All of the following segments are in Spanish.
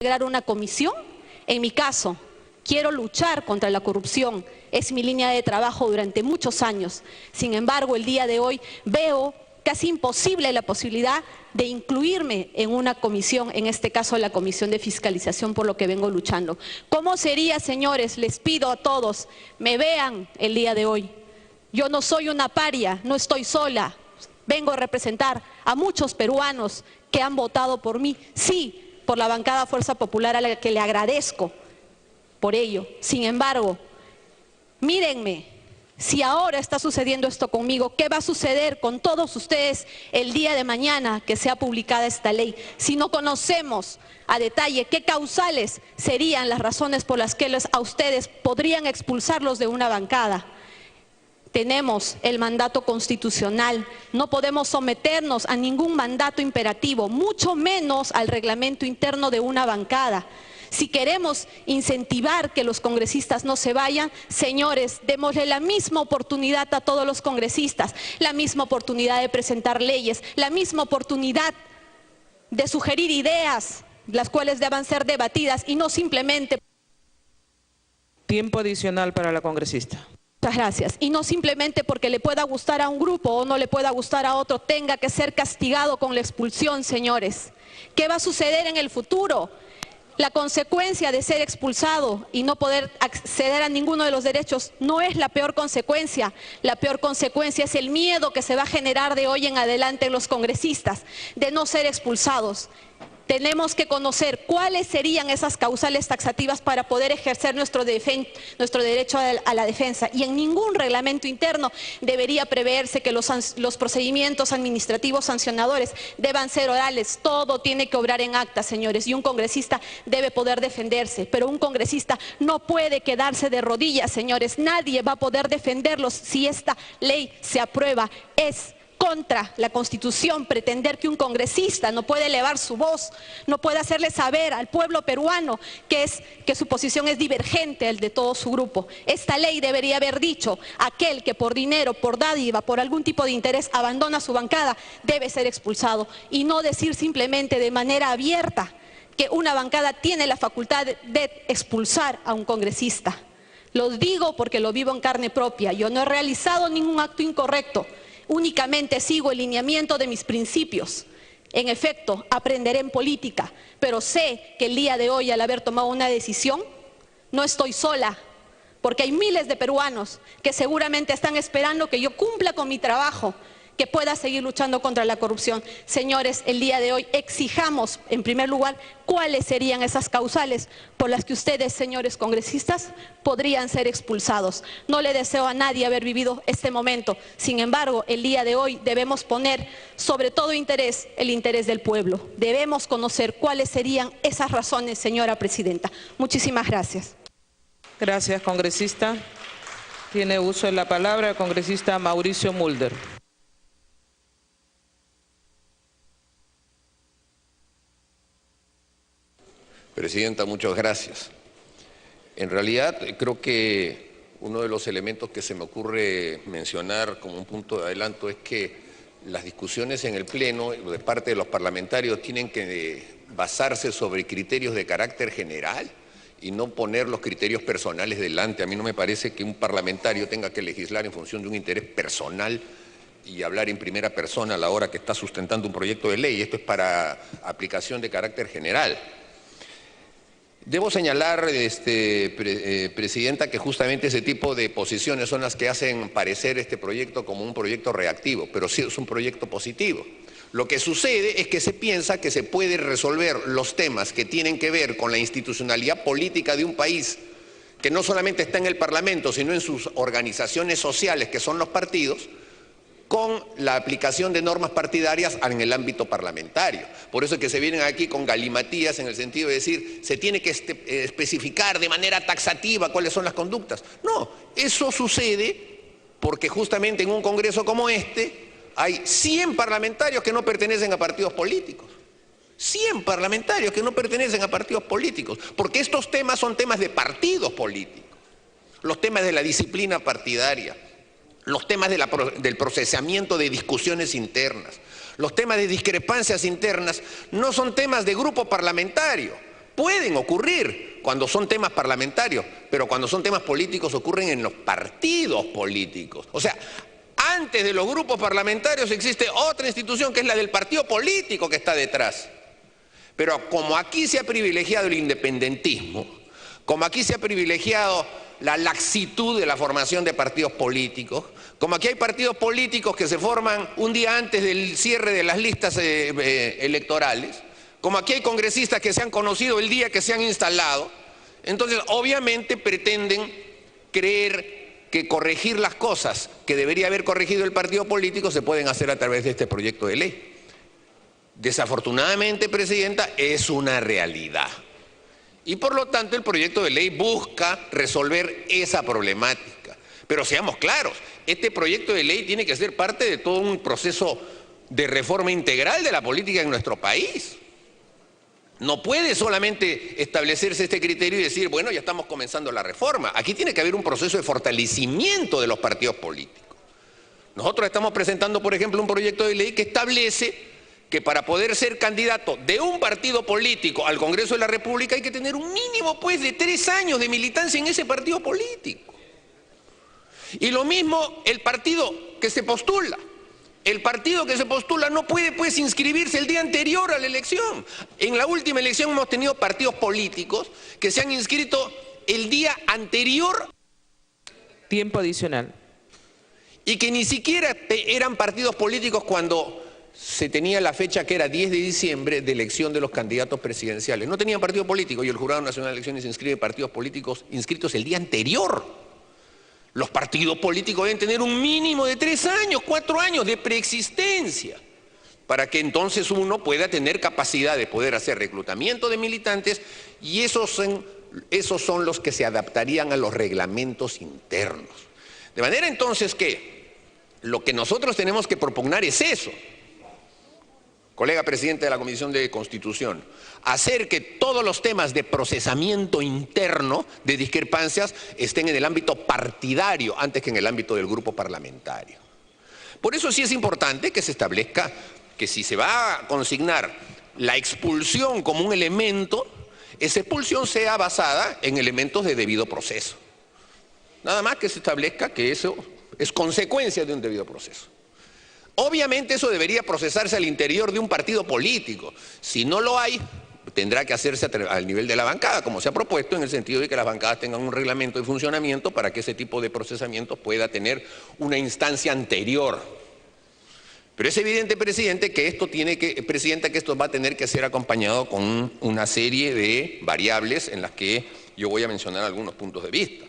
integrar una comisión. En mi caso, quiero luchar contra la corrupción, es mi línea de trabajo durante muchos años. Sin embargo, el día de hoy veo casi imposible la posibilidad de incluirme en una comisión, en este caso la Comisión de Fiscalización, por lo que vengo luchando. ¿Cómo sería, señores? Les pido a todos, me vean el día de hoy. Yo no soy una paria, no estoy sola. Vengo a representar a muchos peruanos que han votado por mí, sí, por la bancada Fuerza Popular, a la que le agradezco por ello. Sin embargo, mírenme, si ahora está sucediendo esto conmigo, ¿qué va a suceder con todos ustedes el día de mañana que sea publicada esta ley? Si no conocemos a detalle qué causales serían las razones por las que a ustedes podrían expulsarlos de una bancada. Tenemos el mandato constitucional, no podemos someternos a ningún mandato imperativo, mucho menos al reglamento interno de una bancada. Si queremos incentivar que los congresistas no se vayan, señores, démosle la misma oportunidad a todos los congresistas, la misma oportunidad de presentar leyes, la misma oportunidad de sugerir ideas, las cuales deban ser debatidas y no simplemente... Tiempo adicional para la congresista. Muchas gracias. Y no simplemente porque le pueda gustar a un grupo o no le pueda gustar a otro, tenga que ser castigado con la expulsión, señores. ¿Qué va a suceder en el futuro? La consecuencia de ser expulsado y no poder acceder a ninguno de los derechos no es la peor consecuencia. La peor consecuencia es el miedo que se va a generar de hoy en adelante en los congresistas de no ser expulsados. Tenemos que conocer cuáles serían esas causales taxativas para poder ejercer nuestro derecho a la defensa. Y en ningún reglamento interno debería preverse que los procedimientos administrativos sancionadores deban ser orales. Todo tiene que obrar en acta, señores, y un congresista debe poder defenderse. Pero un congresista no puede quedarse de rodillas, señores. Nadie va a poder defenderlos si esta ley se aprueba. Es contra la Constitución pretender que un congresista no puede elevar su voz, no puede hacerle saber al pueblo peruano que su posición es divergente al de todo su grupo. Esta ley debería haber dicho: aquel que por dinero, por dádiva, por algún tipo de interés abandona su bancada debe ser expulsado, y no decir simplemente de manera abierta que una bancada tiene la facultad de expulsar a un congresista. Lo digo porque lo vivo en carne propia. Yo no he realizado ningún acto incorrecto. Únicamente sigo el lineamiento de mis principios. En efecto, aprenderé en política, pero sé que el día de hoy, al haber tomado una decisión, no estoy sola, porque hay miles de peruanos que seguramente están esperando que yo cumpla con mi trabajo, que pueda seguir luchando contra la corrupción. Señores, el día de hoy exijamos, en primer lugar, cuáles serían esas causales por las que ustedes, señores congresistas, podrían ser expulsados. No le deseo a nadie haber vivido este momento. Sin embargo, el día de hoy debemos poner sobre todo interés el interés del pueblo. Debemos conocer cuáles serían esas razones, señora presidenta. Muchísimas gracias. Gracias, congresista. Tiene uso de la palabra el congresista Mauricio Mulder. Presidenta, muchas gracias. En realidad, creo que uno de los elementos que se me ocurre mencionar como un punto de adelanto es que las discusiones en el Pleno de parte de los parlamentarios tienen que basarse sobre criterios de carácter general y no poner los criterios personales delante. A mí no me parece que un parlamentario tenga que legislar en función de un interés personal y hablar en primera persona a la hora que está sustentando un proyecto de ley. Esto es para aplicación de carácter general. Debo señalar, Presidenta, que justamente ese tipo de posiciones son las que hacen parecer este proyecto como un proyecto reactivo, pero sí es un proyecto positivo. Lo que sucede es que se piensa que se puede resolver los temas que tienen que ver con la institucionalidad política de un país, que no solamente está en el Parlamento, sino en sus organizaciones sociales, que son los partidos, con la aplicación de normas partidarias en el ámbito parlamentario. Por eso es que se vienen aquí con galimatías en el sentido de decir, se tiene que especificar de manera taxativa cuáles son las conductas. No, eso sucede porque justamente en un congreso como este hay 100 parlamentarios que no pertenecen a partidos políticos. 100 parlamentarios que no pertenecen a partidos políticos, porque estos temas son temas de partidos políticos, los temas de la disciplina partidaria, los temas del procesamiento de discusiones internas, los temas de discrepancias internas, no son temas de grupo parlamentario. pueden ocurrir cuando son temas parlamentarios, pero cuando son temas políticos ocurren en los partidos políticos. O sea, antes de los grupos parlamentarios existe otra institución que es la del partido político que está detrás. Pero como aquí se ha privilegiado el independentismo, como aquí se ha privilegiado la laxitud de la formación de partidos políticos, como aquí hay partidos políticos que se forman un día antes del cierre de las listas electorales, como aquí hay congresistas que se han conocido el día que se han instalado, entonces obviamente pretenden creer que corregir las cosas que debería haber corregido el partido político se pueden hacer a través de este proyecto de ley. Desafortunadamente, Presidenta, es una realidad. Y por lo tanto el proyecto de ley busca resolver esa problemática. Pero seamos claros, este proyecto de ley tiene que ser parte de todo un proceso de reforma integral de la política en nuestro país. No puede solamente establecerse este criterio y decir, bueno, ya estamos comenzando la reforma. Aquí tiene que haber un proceso de fortalecimiento de los partidos políticos. Nosotros estamos presentando, por ejemplo, un proyecto de ley que establece que para poder ser candidato de un partido político al Congreso de la República hay que tener un mínimo, pues, de 3 años de militancia en ese partido político. Y lo mismo el partido que se postula. El partido que se postula no puede, pues, inscribirse el día anterior a la elección. En la última elección hemos tenido partidos políticos que se han inscrito el día anterior. Tiempo adicional. Y que ni siquiera eran partidos políticos cuando se tenía la fecha que era 10 de diciembre de elección de los candidatos presidenciales. No tenían partido político y el Jurado Nacional de Elecciones inscribe partidos políticos inscritos el día anterior. Los partidos políticos deben tener un mínimo de 3 años, 4 años de preexistencia para que entonces uno pueda tener capacidad de poder hacer reclutamiento de militantes y esos son los que se adaptarían a los reglamentos internos. De manera entonces que lo que nosotros tenemos que propugnar es eso. Colega presidente de la Comisión de Constitución, hacer que todos los temas de procesamiento interno de discrepancias estén en el ámbito partidario antes que en el ámbito del grupo parlamentario. Por eso sí es importante que se establezca que si se va a consignar la expulsión como un elemento, esa expulsión sea basada en elementos de debido proceso. Nada más que se establezca que eso es consecuencia de un debido proceso. Obviamente eso debería procesarse al interior de un partido político. Si no lo hay, tendrá que hacerse al nivel de la bancada, como se ha propuesto, en el sentido de que las bancadas tengan un reglamento de funcionamiento para que ese tipo de procesamiento pueda tener una instancia anterior. Pero es evidente, Presidente, que esto va a tener que ser acompañado con una serie de variables en las que yo voy a mencionar algunos puntos de vista.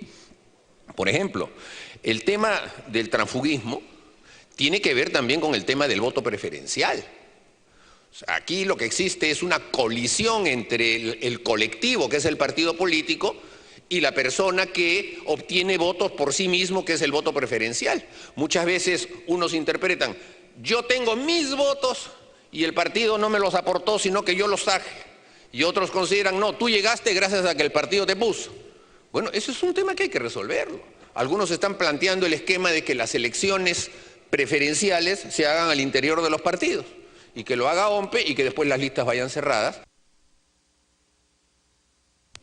Por ejemplo, el tema del transfugismo tiene que ver también con el tema del voto preferencial. O sea, aquí lo que existe es una colisión entre el colectivo, que es el partido político, y la persona que obtiene votos por sí mismo, que es el voto preferencial. Muchas veces unos interpretan, yo tengo mis votos y el partido no me los aportó, sino que yo los traje. Y otros consideran, no, tú llegaste gracias a que el partido te puso. Bueno, eso es un tema que hay que resolverlo. Algunos están planteando el esquema de que las elecciones preferenciales se hagan al interior de los partidos y que lo haga OMPE y que después las listas vayan cerradas.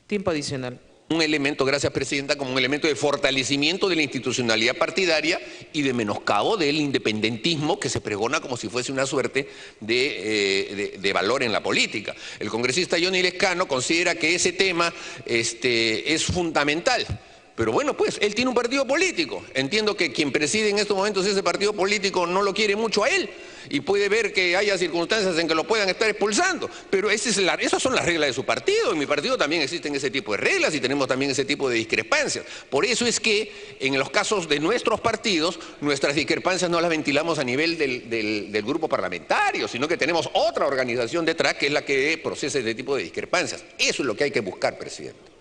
Tiempo adicional. Un elemento, gracias Presidenta, como un elemento de fortalecimiento de la institucionalidad partidaria y de menoscabo del independentismo que se pregona como si fuese una suerte de valor en la política. El congresista Johnny Lescano considera que ese tema es fundamental. Pero bueno, pues, él tiene un partido político. Entiendo que quien preside en estos momentos ese partido político no lo quiere mucho a él y puede ver que haya circunstancias en que lo puedan estar expulsando. Pero esas son las reglas de su partido. En mi partido también existen ese tipo de reglas y tenemos también ese tipo de discrepancias. Por eso es que en los casos de nuestros partidos, nuestras discrepancias no las ventilamos a nivel del grupo parlamentario, sino que tenemos otra organización detrás que es la que procesa ese tipo de discrepancias. Eso es lo que hay que buscar, Presidente.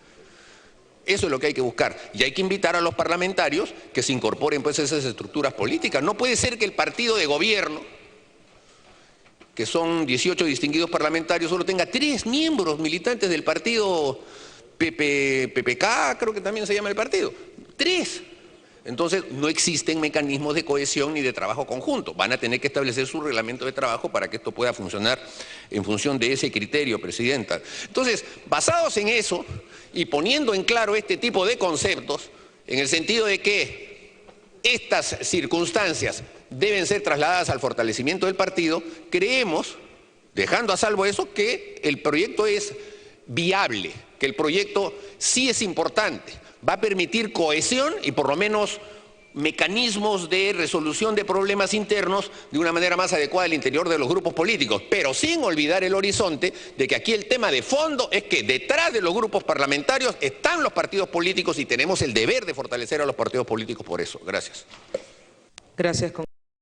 Eso es lo que hay que buscar. Y hay que invitar a los parlamentarios que se incorporen pues a esas estructuras políticas. No puede ser que el partido de gobierno, que son 18 distinguidos parlamentarios, solo tenga 3 miembros militantes del partido PPK, creo que también se llama el partido. 3. Entonces, no existen mecanismos de cohesión ni de trabajo conjunto. Van a tener que establecer su reglamento de trabajo para que esto pueda funcionar en función de ese criterio, Presidenta. Entonces, basados en eso y poniendo en claro este tipo de conceptos, en el sentido de que estas circunstancias deben ser trasladadas al fortalecimiento del partido, creemos, dejando a salvo eso, que el proyecto es viable, que el proyecto sí es importante, va a permitir cohesión y por lo menos mecanismos de resolución de problemas internos de una manera más adecuada al interior de los grupos políticos, pero sin olvidar el horizonte de que aquí el tema de fondo es que detrás de los grupos parlamentarios están los partidos políticos y tenemos el deber de fortalecer a los partidos políticos por eso. Gracias. Gracias,